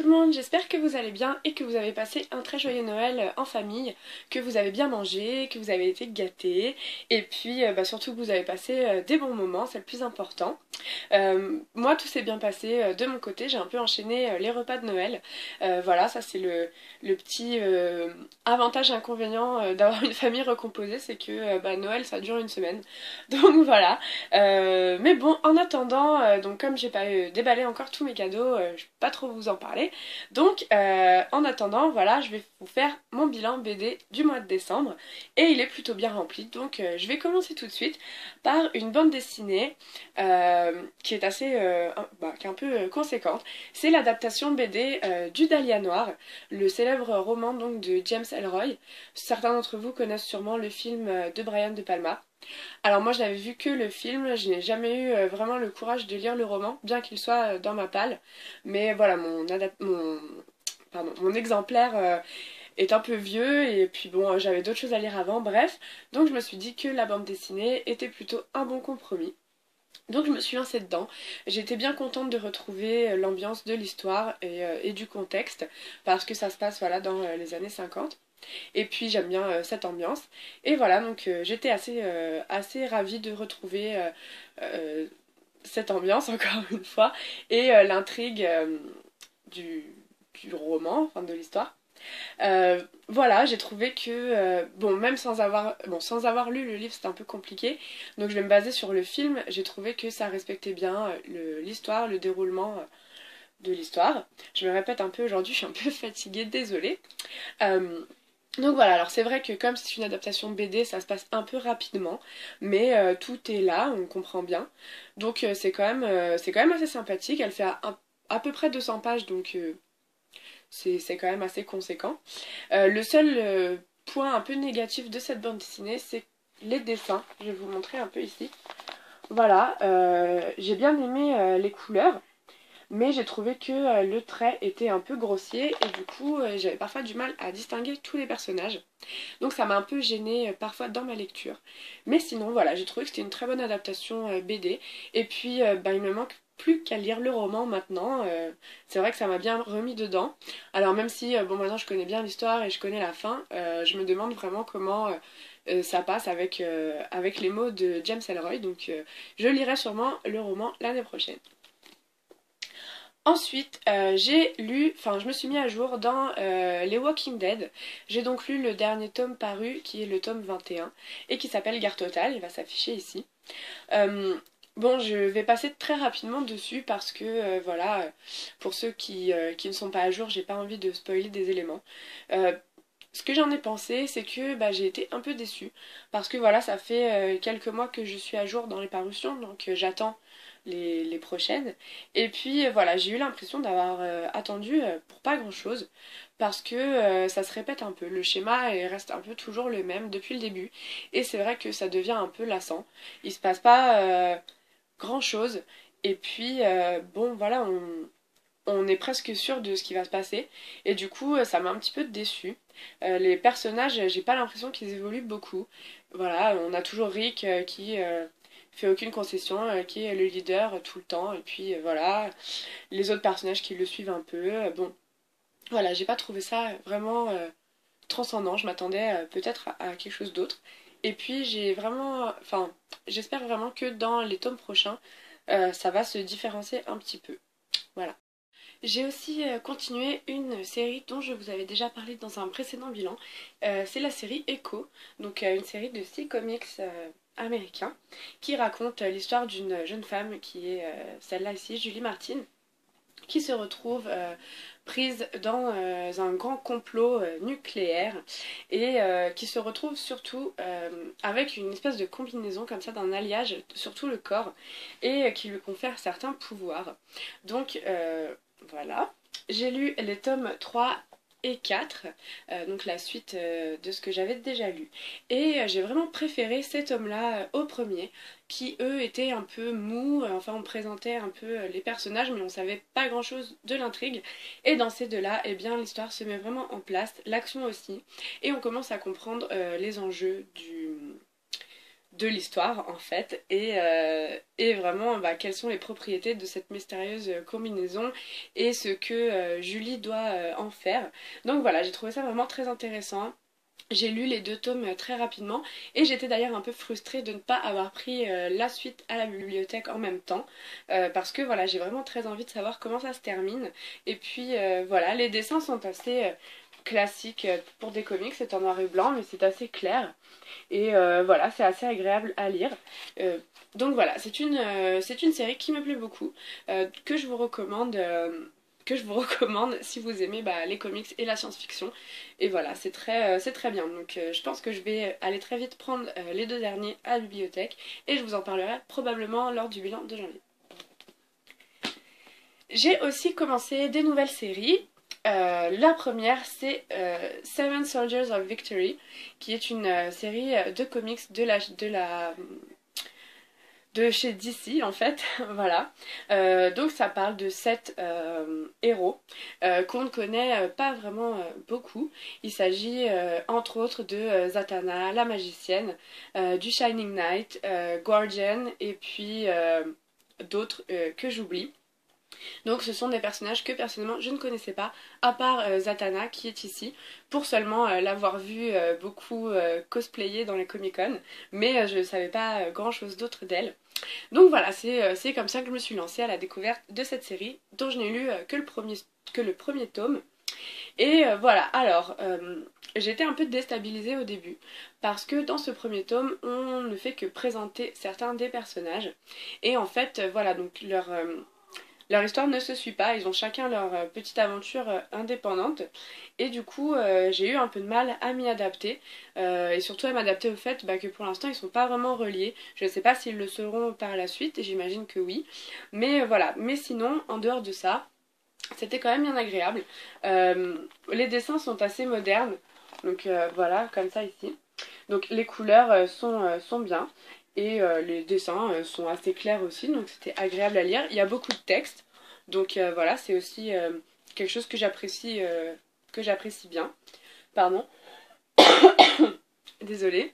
le monde, j'espère que vous allez bien et que vous avez passé un très joyeux Noël en famille, que vous avez bien mangé, que vous avez été gâtés et puis surtout que vous avez passé des bons moments, c'est le plus important. Moi tout s'est bien passé de mon côté, j'ai un peu enchaîné les repas de Noël. Voilà, ça c'est le petit avantage inconvénient d'avoir une famille recomposée, c'est que Noël ça dure une semaine. Donc voilà. Mais bon, en attendant, donc comme j'ai pas déballé encore tous mes cadeaux, je peux pas trop vous en parler. Donc en attendant, voilà, je vais vous faire mon bilan BD du mois de décembre et il est plutôt bien rempli. Donc je vais commencer tout de suite par une bande dessinée qui est assez, qui est un peu conséquente. C'est l'adaptation BD du Dahlia Noir, le célèbre roman donc de James Ellroy. Certains d'entre vous connaissent sûrement le film de Brian De Palma. Alors moi je n'avais vu que le film, je n'ai jamais eu vraiment le courage de lire le roman, bien qu'il soit dans ma palle. Mais voilà, mon exemplaire est un peu vieux et puis bon, j'avais d'autres choses à lire avant, bref. Donc je me suis dit que la bande dessinée était plutôt un bon compromis. Donc je me suis lancée dedans, j'étais bien contente de retrouver l'ambiance de l'histoire et du contexte, parce que ça se passe voilà, dans les années 50. Et puis j'aime bien cette ambiance. Et voilà, donc j'étais assez ravie de retrouver euh, cette ambiance, encore une fois, et l'intrigue du roman, enfin de l'histoire. Voilà, j'ai trouvé que, bon, même sans avoir lu le livre, c'était un peu compliqué, donc je vais me baser sur le film. J'ai trouvé que ça respectait bien l'histoire, le déroulement de l'histoire. Je me répète un peu aujourd'hui, je suis un peu fatiguée, désolée. Donc voilà, alors c'est vrai que comme c'est une adaptation BD, ça se passe un peu rapidement, mais tout est là, on comprend bien. Donc c'est quand même assez sympathique, elle fait à peu près 200 pages, donc c'est quand même assez conséquent. Le seul point un peu négatif de cette bande dessinée, c'est les dessins. Je vais vous montrer un peu ici. Voilà, j'ai bien aimé les couleurs, mais j'ai trouvé que le trait était un peu grossier et du coup j'avais parfois du mal à distinguer tous les personnages. Donc ça m'a un peu gênée parfois dans ma lecture. Mais sinon voilà, j'ai trouvé que c'était une très bonne adaptation BD. Et puis il me manque plus qu'à lire le roman maintenant. C'est vrai que ça m'a bien remis dedans. Alors même si bon maintenant je connais bien l'histoire et je connais la fin, je me demande vraiment comment ça passe avec les mots de James Ellroy. Donc je lirai sûrement le roman l'année prochaine. Ensuite, je me suis mis à jour dans les Walking Dead. J'ai donc lu le dernier tome paru, qui est le tome 21, et qui s'appelle Guerre Totale, il va s'afficher ici. Bon, je vais passer très rapidement dessus parce que, voilà, pour ceux qui ne sont pas à jour, j'ai pas envie de spoiler des éléments. Ce que j'en ai pensé, c'est que j'ai été un peu déçue parce que voilà, ça fait quelques mois que je suis à jour dans les parutions, donc j'attends les prochaines. Et puis voilà, j'ai eu l'impression d'avoir attendu pour pas grand-chose parce que ça se répète un peu. Le schéma reste un peu toujours le même depuis le début et c'est vrai que ça devient un peu lassant. Il se passe pas grand-chose et puis bon voilà, on est presque sûr de ce qui va se passer et du coup ça m'a un petit peu déçue. Les personnages, j'ai pas l'impression qu'ils évoluent beaucoup. Voilà, on a toujours Rick qui fait aucune concession, qui est le leader tout le temps et puis voilà, les autres personnages qui le suivent un peu. Bon, voilà, j'ai pas trouvé ça vraiment transcendant. Je m'attendais peut-être à quelque chose d'autre. Et puis j'espère vraiment que dans les tomes prochains, ça va se différencier un petit peu. Voilà. J'ai aussi continué une série dont je vous avais déjà parlé dans un précédent bilan. C'est la série Echo, donc une série de 6 comics américains qui raconte l'histoire d'une jeune femme qui est celle-là ici, Julie Martin, qui se retrouve prise dans un grand complot nucléaire et qui se retrouve surtout avec une espèce de combinaison comme ça d'un alliage sur tout le corps et qui lui confère certains pouvoirs. Donc voilà. J'ai lu les tomes 3 et 4, donc la suite de ce que j'avais déjà lu. Et j'ai vraiment préféré ces tomes-là au premier, qui eux étaient un peu mous, enfin on présentait un peu les personnages, mais on savait pas grand-chose de l'intrigue. Et dans ces deux-là, eh bien l'histoire se met vraiment en place, l'action aussi, et on commence à comprendre les enjeux de l'histoire en fait et vraiment bah, quelles sont les propriétés de cette mystérieuse combinaison et ce que Julie doit en faire. Donc voilà, j'ai trouvé ça vraiment très intéressant. J'ai lu les 2 tomes très rapidement et j'étais d'ailleurs un peu frustrée de ne pas avoir pris la suite à la bibliothèque en même temps parce que voilà, j'ai vraiment très envie de savoir comment ça se termine. Et puis voilà, les dessins sont assez classiques pour des comics, c'est en noir et blanc mais c'est assez clair et voilà, c'est assez agréable à lire. Donc voilà, c'est une série qui me plaît beaucoup, que je vous recommande. Que je vous recommande si vous aimez bah, les comics et la science-fiction. Et voilà, c'est très bien. Donc je pense que je vais aller très vite prendre les 2 derniers à la bibliothèque et je vous en parlerai probablement lors du bilan de janvier. J'ai aussi commencé des nouvelles séries. La première, c'est Seven Soldiers of Victory, qui est une série de comics de chez DC en fait, voilà. Donc ça parle de 7 héros qu'on ne connaît pas vraiment beaucoup. Il s'agit entre autres de Zatanna, la magicienne, du Shining Knight, Guardian et puis d'autres que j'oublie. Donc ce sont des personnages que personnellement je ne connaissais pas, à part Zatanna qui est ici, pour seulement l'avoir vue beaucoup cosplayer dans les Comic-Con, mais je ne savais pas grand chose d'autre d'elle. Donc voilà, c'est comme ça que je me suis lancée à la découverte de cette série, dont je n'ai lu que le premier tome. Et voilà, alors j'étais un peu déstabilisée au début, parce que dans ce premier tome, on ne fait que présenter certains des personnages, et en fait, voilà, donc leur histoire ne se suit pas, ils ont chacun leur petite aventure indépendante et du coup j'ai eu un peu de mal à m'y adapter et surtout à m'adapter au fait bah, que pour l'instant ils sont pas vraiment reliés. Je ne sais pas s'ils le seront par la suite, j'imagine que oui, mais voilà. Mais sinon, en dehors de ça, c'était quand même bien agréable. Les dessins sont assez modernes, donc voilà, comme ça ici. Donc les couleurs sont bien. Et les dessins sont assez clairs aussi, donc c'était agréable à lire. Il y a beaucoup de texte, donc voilà, c'est aussi quelque chose que j'apprécie bien. Pardon, désolée.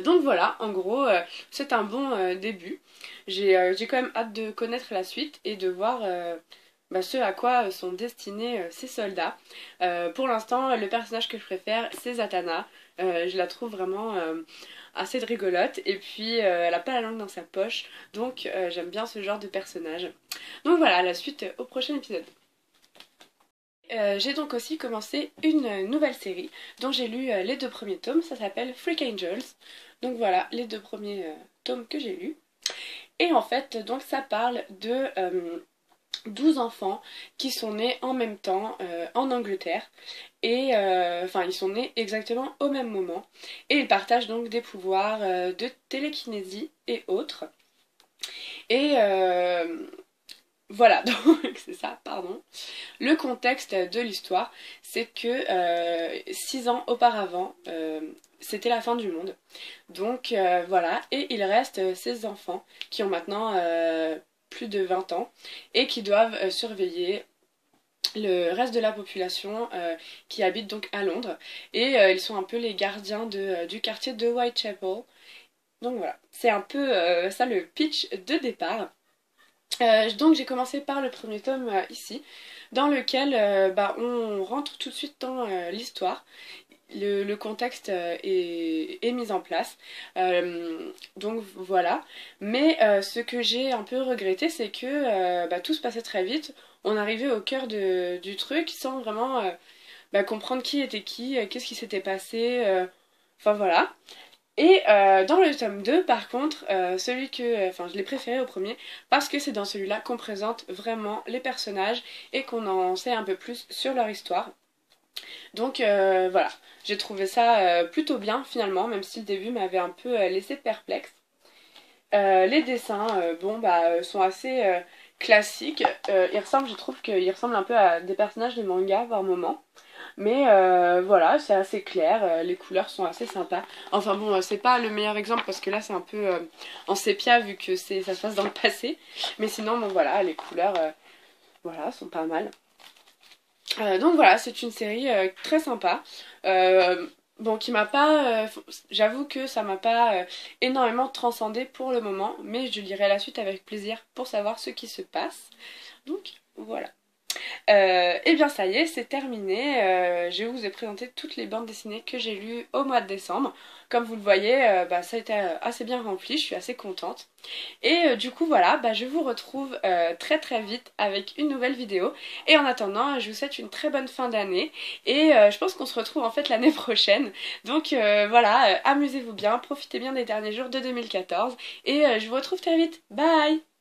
Donc voilà, en gros, c'est un bon début. J'ai quand même hâte de connaître la suite et de voir bah, ce à quoi sont destinés ces soldats. Pour l'instant, le personnage que je préfère, c'est Zatanna. Je la trouve vraiment assez rigolote et puis elle a pas la langue dans sa poche, donc j'aime bien ce genre de personnage. Donc voilà, la suite au prochain épisode. J'ai donc aussi commencé une nouvelle série dont j'ai lu les 2 premiers tomes, ça s'appelle Freak Angels. Donc voilà, les 2 premiers tomes que j'ai lus. Et en fait, donc ça parle de 12 enfants qui sont nés en même temps en Angleterre. Et enfin, ils sont nés exactement au même moment. Et ils partagent donc des pouvoirs de télékinésie et autres. Et voilà, donc c'est ça, pardon. Le contexte de l'histoire, c'est que 6 ans auparavant, c'était la fin du monde. Donc voilà, et il reste ces enfants qui ont maintenant plus de 20 ans et qui doivent surveiller le reste de la population qui habite donc à Londres. Et ils sont un peu les gardiens du quartier de Whitechapel. Donc voilà, c'est un peu ça le pitch de départ. Donc j'ai commencé par le premier tome ici, dans lequel bah, on rentre tout de suite dans l'histoire. Le contexte est mis en place. Donc voilà. Mais ce que j'ai un peu regretté, c'est que bah, tout se passait très vite. On arrivait au cœur du truc sans vraiment bah, comprendre qui était qui, qu'est-ce qui s'était passé. Enfin voilà. Et dans le tome 2, par contre, celui que. Enfin, je l'ai préféré au premier, parce que c'est dans celui-là qu'on présente vraiment les personnages et qu'on en sait un peu plus sur leur histoire. Donc voilà, j'ai trouvé ça plutôt bien finalement, même si le début m'avait un peu laissé perplexe. Les dessins, bon, bah, sont assez classiques. Je trouve qu'ils ressemblent un peu à des personnages de manga par moments. Mais voilà, c'est assez clair, les couleurs sont assez sympas. Enfin bon, c'est pas le meilleur exemple parce que là c'est un peu en sépia vu que ça se passe dans le passé. Mais sinon, bon voilà, les couleurs voilà, sont pas mal. Donc voilà, c'est une série très sympa. Bon, qui m'a pas... j'avoue que ça m'a pas énormément transcendé pour le moment, mais je lirai la suite avec plaisir pour savoir ce qui se passe. Donc voilà. Et bien ça y est, c'est terminé. Je vous ai présenté toutes les bandes dessinées que j'ai lues au mois de décembre. Comme vous le voyez, ça a été assez bien rempli, je suis assez contente. Et du coup voilà, je vous retrouve très très vite avec une nouvelle vidéo. Et en attendant, je vous souhaite une très bonne fin d'année. Et je pense qu'on se retrouve en fait l'année prochaine. Donc voilà, amusez-vous bien, profitez bien des derniers jours de 2014. Et je vous retrouve très vite. Bye!